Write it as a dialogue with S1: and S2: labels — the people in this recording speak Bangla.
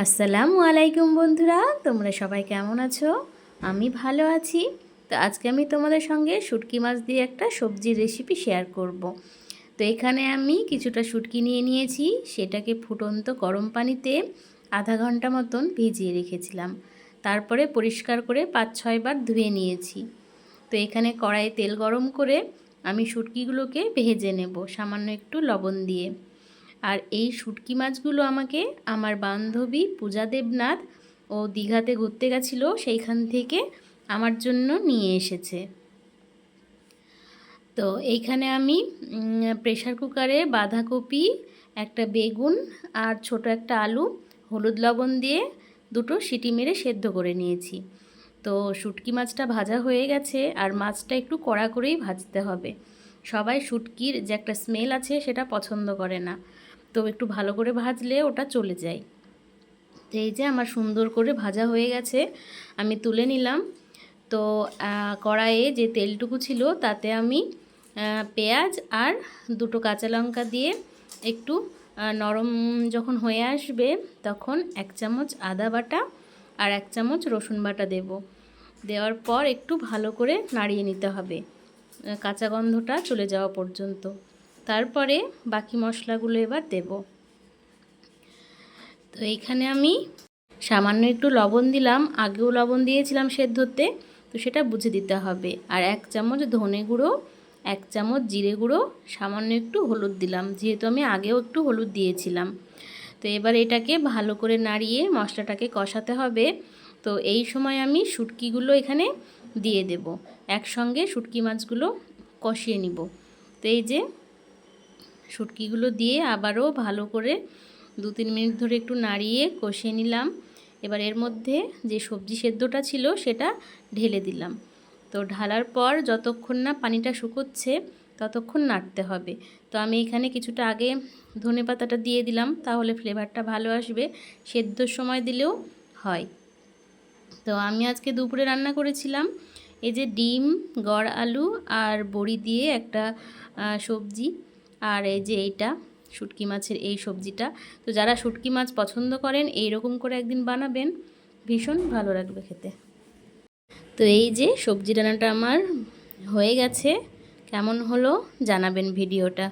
S1: আসসালামু আলাইকুম বন্ধুরা, তোমরা সবাই কেমন আছো? আমি ভালো আছি। তো আজকে আমি তোমাদের সঙ্গে শুটকি মাছ দিয়ে একটা সবজির রেসিপি শেয়ার করব। তো এখানে আমি কিছুটা শুটকি নিয়ে নিয়েছি, সেটাকে ফুটন্ত গরম পানিতে আধা ঘন্টা মতন ভিজিয়ে রেখেছিলাম। তারপরে পরিষ্কার করে 5-6 বার ধুয়ে নিয়েছি। তো এখানে কড়াইয়ে তেল গরম করে আমি শুটকিগুলোকে ভেজে নেব সামান্য একটু লবণ দিয়ে। আর এই শুটকি মাছগুলো আমাকে আমার বান্ধবী পূজা দেবনাথ ও দীঘাতে ঘুরতে গেছিলো, সেইখান থেকে আমার জন্য নিয়ে এসেছে। তো এইখানে আমি প্রেশার কুকারে বাঁধাকপি, একটা বেগুন আর ছোট একটা আলু হলুদ লবণ দিয়ে দুটো সিটি মেরে সেদ্ধ করে নিয়েছি। তো শুটকি মাছটা ভাজা হয়ে গেছে, আর মাছটা একটু কড়া করেই ভাজতে হবে। সবাই শুটকির যে একটা স্মেল আছে সেটা পছন্দ করে না, তো একটু ভালো করে ভাজলে ওটা চলে যায়। তো এই যে আমার সুন্দর করে ভাজা হয়ে গেছে, আমি তুলে নিলাম। তো কড়াইয়ে যে তেলটুকু ছিল তাতে আমি পেঁয়াজ আর দুটো কাঁচা লঙ্কা দিয়ে একটু নরম যখন হয়ে আসবে তখন 1 চামচ আদা বাটা আর 1 চামচ রসুন বাটা দেব। দেওয়ার পর একটু ভালো করে নাড়িয়ে নিতে হবে কাঁচা গন্ধটা চলে যাওয়া পর্যন্ত। তারপরে বাকি মশলাগুলো এবার দেব। তো এইখানে আমি সামান্য একটু লবণ দিলাম, আগেও লবণ দিয়েছিলাম সেদ্ধতে, তো সেটা বুঝে দিতে হবে। আর 1 চামচ ধনে গুঁড়ো, 1 চামচ জিরে গুঁড়ো, সামান্য একটু হলুদ দিলাম, যেহেতু আমি আগেও একটু হলুদ দিয়েছিলাম। তো এবার এটাকে ভালো করে নাড়িয়ে মশলাটাকে কষাতে হবে। তো এই সময় আমি শুটকিগুলো এখানে দিয়ে দেব, একসঙ্গে শুটকি মাছগুলো কষিয়ে নিব। তো এই যে শুটকিগুলো দিয়ে আবারও ভালো করে 2-3 মিনিট ধরে একটু নাড়িয়ে কষিয়ে নিলাম। এবার এর মধ্যে যে সবজি সেদ্ধটা ছিল সেটা ঢেলে দিলাম। তো ঢালার পর যতক্ষণ না পানিটা শুকোচ্ছে ততক্ষণ নাড়তে হবে। তো আমি এখানে কিছুটা আগে ধনেপাতাটা দিয়ে দিলাম, তাহলে ফ্লেভারটা ভালো আসবে। সেদ্ধর সময় দিলেও হয়। তো আমি আজকে দুপুরে রান্না করেছিলাম এই যে ডিম, গড় আলু আর বড়ি দিয়ে একটা সবজি, আর এই যে এইটা শুটকি মাছের এই সবজিটা। তো যারা শুটকি মাছ পছন্দ করেন এই রকম করে একদিন বানাবেন, ভীষণ ভালো লাগবে খেতে। তো এই যে সবজি রান্নাটা আমার হয়ে গেছে, কেমন হলো জানাবেন ভিডিওটা।